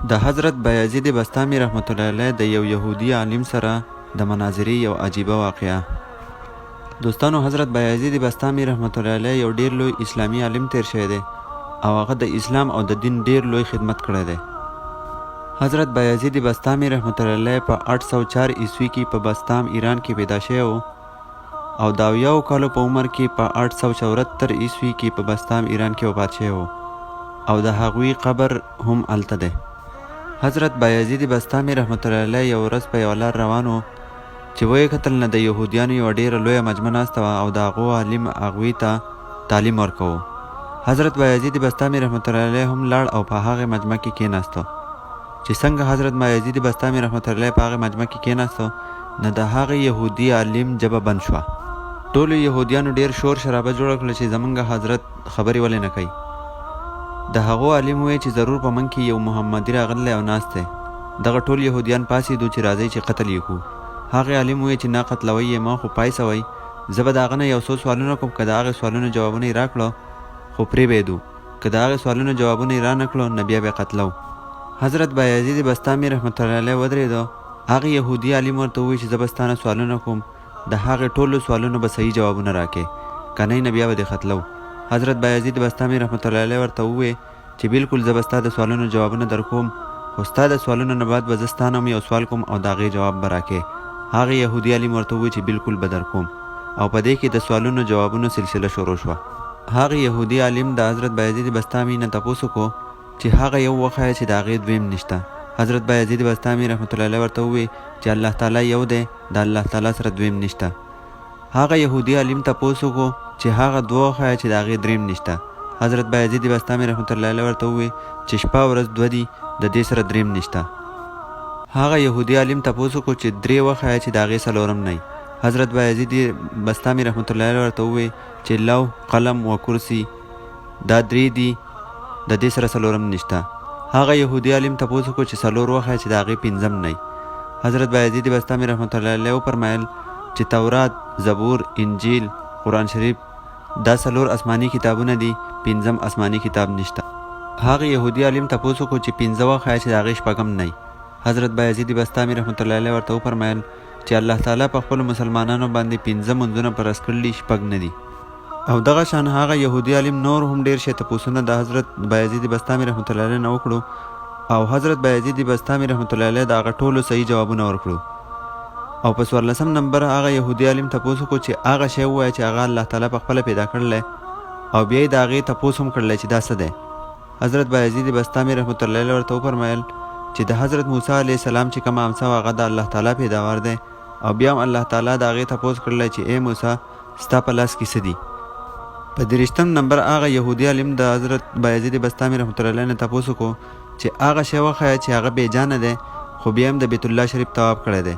د حضرت بایزید بسطامي رحمت الله علیه د یو یهودي عالم سره د مناظرې یو عجیبه واقعه. دوستانو، حضرت بایزید بسطامي رحمت الله علیه یو ډیر لوی اسلامي عالم تیر شوی دی او هغه د اسلام او د دین ډیر لوی خدمت کړی دی. حضرت بایزید بسطامي رحمت الله علیه په 804 عیسوي کې په بسطام ایران کې پیدا شوی او د 70 کالو په عمر کې په 874 عیسوي کې په بسطام ایران کې وفات شوی او د هغوی قبر هم هلته دی. حضرت بایزید بسطامي رحمت الله علیه یو ورځ په یوه لار روان و چې ویې کتل نه د یهودیانو یوه ډیره لویه مجمع ناسته وه او د هغو عالم هغوی ته تعلیم ورکوه. حضرت بایزید بسطامي رحمت الله علیه هم لاړ او په هغې مجمع کې کېناستو. چې څنګه حضرت بایزید بسطامي رحمت الله علیه په هغې مجمع کې کېناستو نو د هغې یهودي عالم ژبه بند شوه. ټولو یهودیانو ډیر شور شرابه جوړه کړه چې زمونږ حضرت خبرې ولې نه کوي. د هغو عالم وویل چې ضرور په من کې یو محمدي راغلی او ناست دی. دغه ټول یهودیان پاڅېدو چې راځئ چې قتل یې کړو. هغې عالم وویل چې نه قتلوئ یې ما خو پایسوئ، زه به د هغه نه یو څو سوالونه کوم، که د هغې سوالونو جوابونه یې راکړه خو پرېږدو، که د هغې سوالونو جوابونه یې رانه کړو نو بیا به یې قتلو. حضرت بایزید بسطامي رحمت الله علیه ودرېده. هغې یهودي عالم ورته وویل چې زه به ستا نه سوالونه کوم، د هغې ټولو سوالونو به صحیح جوابونه راکې، که نه بیا به دې قتلو. حضرت بایزید بسطامي رحمت الله علیه ورته وویل چې بالکل زه به ستا د سوالونو جوابونه در کوم، خو ستا د سوالونو نه بعد به زه ستا نه یو سوال کوم او د هغې جواب به راکې. هغې یهودي عالم ورته وویل چې بالکل به در کوم، او په دې کې د سوالونو جوابونو سلسله شروع شوه. هغې یهودي عالم د حضرت بایزید بسطامي نه تپوس وکړو چې هغه یو وښایه چې د هغې دویم نشته. حضرت بایزید بسطامي رحمت الله علیه ورته وویل چې الله تعالی یو دی، د الله تعالی سره دویم نشته. هغه یهودي عالم تپوس وکړو چې هغه دوه وښایه چې د هغې دریم نشته. حضرت بایزید بسطامي رحمت الله علیه ورته وویل چې شپه ورځ دوه دي، د دې سره دریم نشته. هغه یهودي عالم تپوس وکړو چې درې وښایه چې د هغې څلورم نه. حضرت بایزید بسطامي رحمت الله علیه ورته وویل چې لوح، قلم و کرسي دا درې دي، د دې سره څلورم نشته. هغه یهودي عالم تپوس وکړو چې څلور وښایه چې د هغې پنځم نه. حضرت بایزید بسطامي رحمت الله علیه وفرمایل چې تورات، زبور، انجیل، قرآن شریف دا څلور آسماني کتابونه دي، پنځم آسماني کتاب نشته. هغه یهودي عالم تپوس وکړو چې پنځه وښایه چې د هغې شپږم نه. حضرت بایزید بسطامي رحمت الله علیه ورته وفرمایل چې الله تعالی په خپلو مسلمانانو باندې پنځه منځونه فرض کړي، شپږ نه دي. او دغه شان هغه یهودي عالم نور هم ډیر شی تپوسونه د حضرت بایزید بسطامي رحمت الله علیه نه وکړو او حضرت بایزید بسطامي رحمت الله علیه د هغه ټولو صحیح جوابونه ورکړو. او په 14 نمبر هغه یهودي عالم تپوس وکړو چې هغه شی ووایه چې هغه الله تعالی په خپله پیدا کړلی او بیا یې د هغې تپوس هم کړلی چې دا څه دی. حضرت بایزید بسطامي رحمت الله علیه ورته وفرمایل چې د حضرت موسی علیه السلام چې کومه امسا وه هغه د الله تعالی پیداوار دی او بیا هم الله تعالی د هغې تپوس کړلی چې ای موسی ستا په لاس کې څه دي. په 23 نمبر هغه یهودي عالم د حضرت بایزید بسطامي رحمت الله علیه نه تپوس وکړو چې هغه شی وښایه چې هغه بېجانه دی خو بیا هم د بیت الله شریف طواف کړی دی.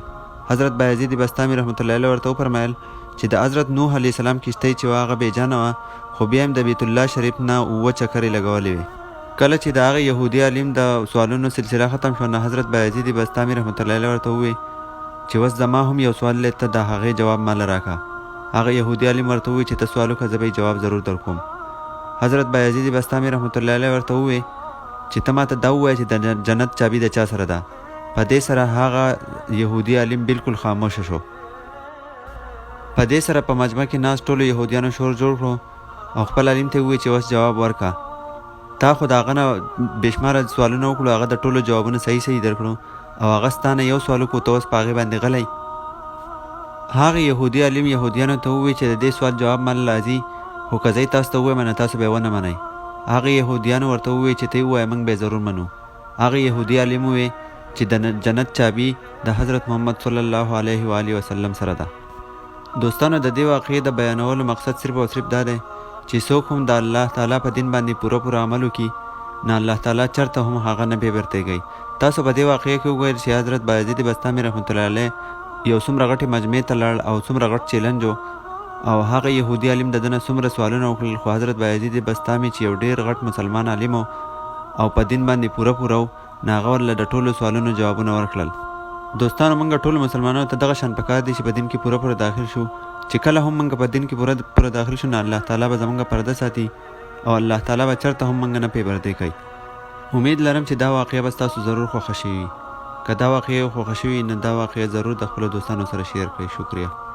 حضرت بایزید بسطامي رحمت الله علیه ورته وفرمایل چې د حضرت نوح علیه السلام کشتۍ چې وه هغه بېجانه وه خو بیا هم د بیت الله شریف نه 7 چکرې لګولې وې. کله چې د هغه یهودي عالم د سوالونو سلسله ختم شوه نو حضرت بایزید بسطامي رحمت الله علیه ورته وویل چې اوس زما هم یو سوال دی، ته د هغې جواب ماله راکړه. هغه یهودي عالم ورته وویل چې ته سوال وکړه، زه به جواب ضرور در کوم. حضرت بایزید بسطامي رحمت الله علیه ورته وویل چې ته ماته دا ووایه چې د جنت چابي د چا سره ده. په دې سره هغه یهودي عالم بالکل خاموشه شو. په دې سره په مجمع کې ناست ټولو یهودیانو شور جوړ کړو او خپل عالم ته وویل چې اوس جواب ورکړه، تا خو د هغه نه بېشماره سوالونه وکړو، هغه د ټولو جوابونه صحیح درکړو او هغه ستا نه یو سوال وکړو، ته اوس په هغې باندې غلی. هغه یهودي عالم یهودیانو ته وویل چې د دې سوال جواب ماله راځي، خو که زه تاسو ته ووایم نو تاسو به یې ونه منئ. هغه یهودیانو ورته وویل چې ته یې ووایه موږ به یې ضرور منو. هغه یهودي عالم وویل چې د جنت چابي د حضرت محمد صلی الله علیه و آله وسلم سره ده. دوستانو، د دې واقعې د بیانولو مقصد صرف او صرف دا دی چې څوک هم د الله تعالی په دین باندې پوره عمل وکړي نه الله تعالی چرته هم هغه نه بېبرتېږي. تاسو په دې واقعې کې وګورئ چې حضرت بایزید بسطامي رحمت الله علیه یو څومره غټې مجمع ته لاړ او څومره غټ چیلنج و او هغه یهودي عالم د ده نه څومره سوالونه وکړل، خو حضرت بایزید بسطامي چې یو ډېر غټ مسلمان عالم او په دین باندې پوره و نو هغه ورله د ټولو سوالونو جوابونه ورکړل. دوستانو، موږ ټولو مسلمانانو ته دغه شان پکار دی چې په دین کې پوره داخل شو، چې کله هم موږ په دین کې پوره داخل شو نو الله تعالی به زموږ پرده ساتي او الله تعالی به چرته هم موږ نه بېبرتې کوي. امید لرم چې دا واقعه به ستاسو ضرور خوښه شوي وي. که دا واقعه خوښه شوي نو دا واقعه ضرور د خپلو دوستانو سره شیر کړئ. شکریه.